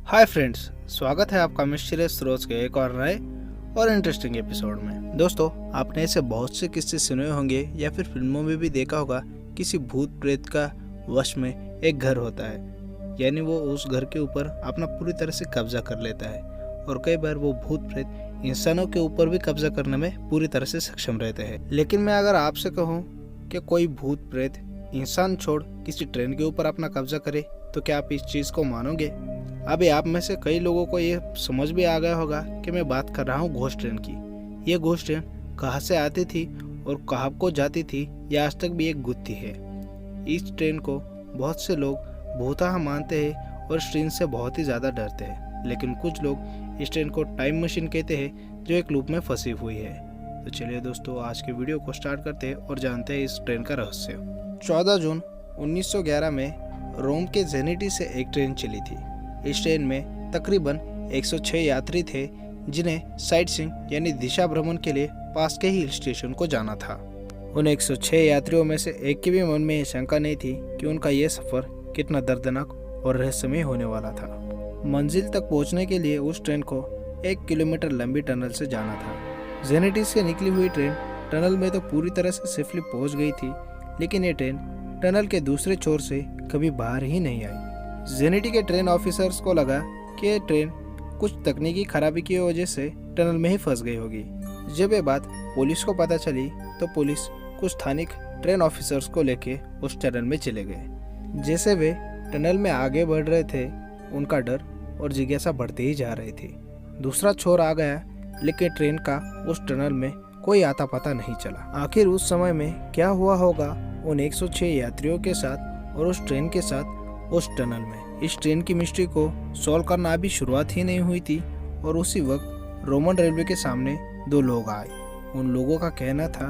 Hi friends, स्वागत है आपका मिस्टीरियस रोज के एक और नए और इंटरेस्टिंग एपिसोड में। दोस्तों, आपने ऐसे बहुत से किस्से सुने होंगे या फिर फिल्मों में भी देखा होगा। किसी भूत प्रेत का वश में एक घर होता है, यानी वो उस घर के ऊपर अपना पूरी तरह से कब्जा कर लेता है। और कई बार वो भूत प्रेत इंसानों के ऊपर भी कब्जा करने में पूरी तरह से सक्षम रहते हैं। लेकिन मैं अगर आपसे कहूँ कि कोई भूत प्रेत इंसान छोड़ किसी ट्रेन के ऊपर अपना कब्जा करे, तो क्या आप इस चीज को मानोगे? अभी आप में से कई लोगों को ये समझ भी आ गया होगा कि मैं बात कर रहा हूँ घोस्ट ट्रेन की। ये घोस्ट ट्रेन कहाँ से आती थी और कहाँ को जाती थी, यह आज तक भी एक गुत्थी है। इस ट्रेन को बहुत से लोग भूतहा मानते हैं और इस ट्रेन से बहुत ही ज़्यादा डरते हैं। लेकिन कुछ लोग इस ट्रेन को टाइम मशीन कहते हैं, जो एक लूप में फंसी हुई है। तो चलिए दोस्तों, आज के वीडियो को स्टार्ट करते हैं और जानते हैं इस ट्रेन का रहस्य। 14 जून 1911 में रोम के जेनिटी से एक ट्रेन चली थी। इस ट्रेन में तकरीबन 106 यात्री थे, जिन्हें साइट सीइंग यानी दिशा भ्रमण के लिए पास के ही हिल स्टेशन को जाना था। उन 106 यात्रियों में से एक के भी मन में शंका नहीं थी कि उनका यह सफर कितना दर्दनाक और रहस्यमय होने वाला था। मंजिल तक पहुंचने के लिए उस ट्रेन को 1 किलोमीटर लंबी टनल से जाना था। जेनिटी से निकली हुई ट्रेन टनल में तो पूरी तरह से सेफली पहुंच गई थी, लेकिन ये ट्रेन टनल के दूसरे छोर से कभी बाहर ही नहीं आई। जेनिटी के ट्रेन ऑफिसर्स को लगा कि ये ट्रेन कुछ तकनीकी खराबी की वजह से टनल में ही फंस गई होगी। जब ये बात पुलिस को पता चली तो पुलिस कुछ स्थानिक ट्रेन ऑफिसर्स को लेके उस टनल में चले गए। जैसे वे टनल में आगे बढ़ रहे थे, उनका डर और जिज्ञासा बढ़ते ही जा रही थी। दूसरा छोर आ गया, लेकिन ट्रेन का उस टनल में कोई आता पता नहीं चला। आखिर उस समय में क्या हुआ होगा उन 106 यात्रियों के साथ और उस ट्रेन के साथ उस टनल में? इस ट्रेन की मिस्ट्री को सॉल्व करना अभी शुरुआत ही नहीं हुई थी और उसी वक्त रोमन रेलवे के सामने 2 लोग आए। उन लोगों का कहना था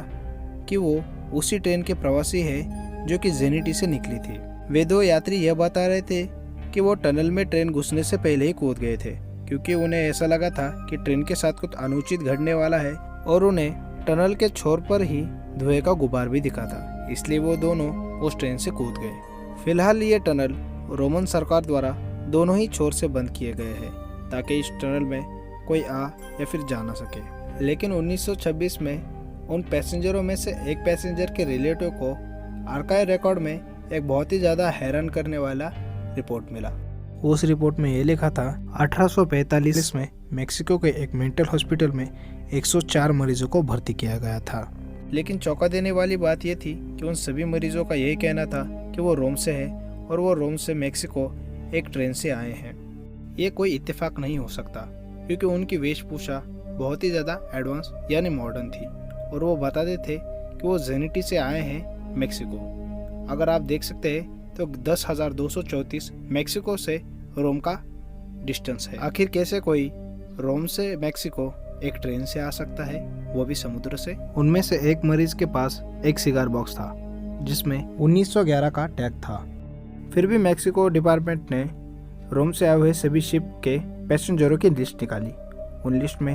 कि वो उसी ट्रेन के प्रवासी हैं जो कि जेनिटी से निकली थी। वे 2 यात्री यह बता रहे थे कि वो टनल में ट्रेन घुसने से पहले ही कूद गए थे, क्योंकि उन्हें ऐसा लगा था कि ट्रेन के साथ कुछ अनुचित घटने वाला है और उन्हें टनल के छोर पर ही धुएं का गुबार भी दिखा था, इसलिए वो दोनों उस ट्रेन से कूद गए। फिलहाल ये टनल रोमन सरकार द्वारा दोनों ही छोर से बंद किए गए हैं, ताकि इस टनल में कोई आ या फिर जा ना सके। लेकिन 1926 में उन पैसेंजरों में से एक पैसेंजर के रिलेटिव को आर्काइव रिकॉर्ड में एक बहुत ही ज़्यादा हैरान करने वाला रिपोर्ट मिला। उस रिपोर्ट में ये लिखा था, 1845 में मेक्सिको के एक मेंटल हॉस्पिटल में 104 मरीजों को भर्ती किया गया था। लेकिन चौंका देने वाली बात यह थी कि उन सभी मरीजों का यही कहना था कि वो रोम से है और वो रोम से मेक्सिको एक ट्रेन से आए हैं। ये कोई इत्तेफाक नहीं हो सकता, क्योंकि उनकी वेशभूषा बहुत ही ज़्यादा एडवांस यानी मॉडर्न थी और वो बताते थे कि वो जेनिटी से आए हैं मेक्सिको। अगर आप देख सकते हैं तो 10,234 मेक्सिको से रोम का डिस्टेंस है। आखिर कैसे कोई रोम से मेक्सिको एक ट्रेन से आ सकता है, वो भी समुद्र से? उनमें से एक मरीज के पास एक सिगार बॉक्स था जिसमें 1911 का टैग था। फिर भी मेक्सिको डिपार्टमेंट ने रोम से आए हुए सभी शिप के पैसेंजरों की लिस्ट निकाली। उन लिस्ट में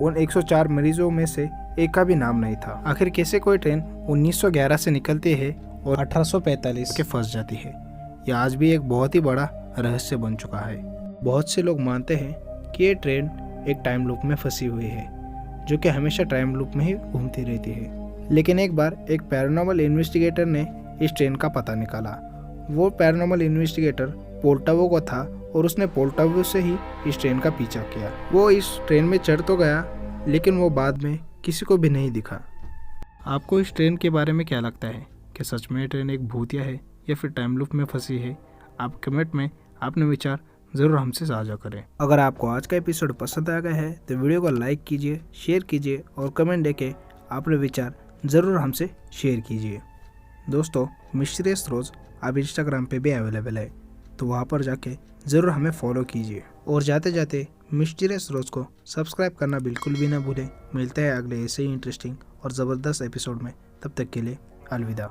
उन 104 मरीजों में से एक का भी नाम नहीं था। आखिर कैसे कोई ट्रेन 1911 से निकलती है और 1845 के फंस जाती है? यह आज भी एक बहुत ही बड़ा रहस्य बन चुका है। बहुत से लोग मानते हैं कि ये ट्रेन एक टाइम लूप में फंसी हुई है, जो कि हमेशा टाइम लूप में ही घूमती रहती है। लेकिन एक बार एक पैरानॉर्मल इन्वेस्टिगेटर ने इस ट्रेन का पता निकाला। वो पैरानॉर्मल इन्वेस्टिगेटर पोल्टावो को था और उसने पोल्टावो से ही इस ट्रेन का पीछा किया। वो इस ट्रेन में चढ़ तो गया, लेकिन वो बाद में किसी को भी नहीं दिखा। आपको इस ट्रेन के बारे में क्या लगता है कि सच में ट्रेन एक भूतिया है या फिर टाइम लूप में फंसी है? आप कमेंट में अपने विचार ज़रूर हमसे साझा करें। अगर आपको आज का एपिसोड पसंद आ गया है तो वीडियो को लाइक कीजिए, शेयर कीजिए और कमेंट देके अपने विचार ज़रूर हमसे शेयर कीजिए। दोस्तों, मिस्टीरियस रोज अब इंस्टाग्राम पे भी अवेलेबल है, तो वहाँ पर जाके ज़रूर हमें फॉलो कीजिए और जाते जाते मिस्टीरियस रोज को सब्सक्राइब करना बिल्कुल भी ना भूलें। मिलते हैं अगले ऐसे ही इंटरेस्टिंग और ज़बरदस्त एपिसोड में। तब तक के लिए अलविदा।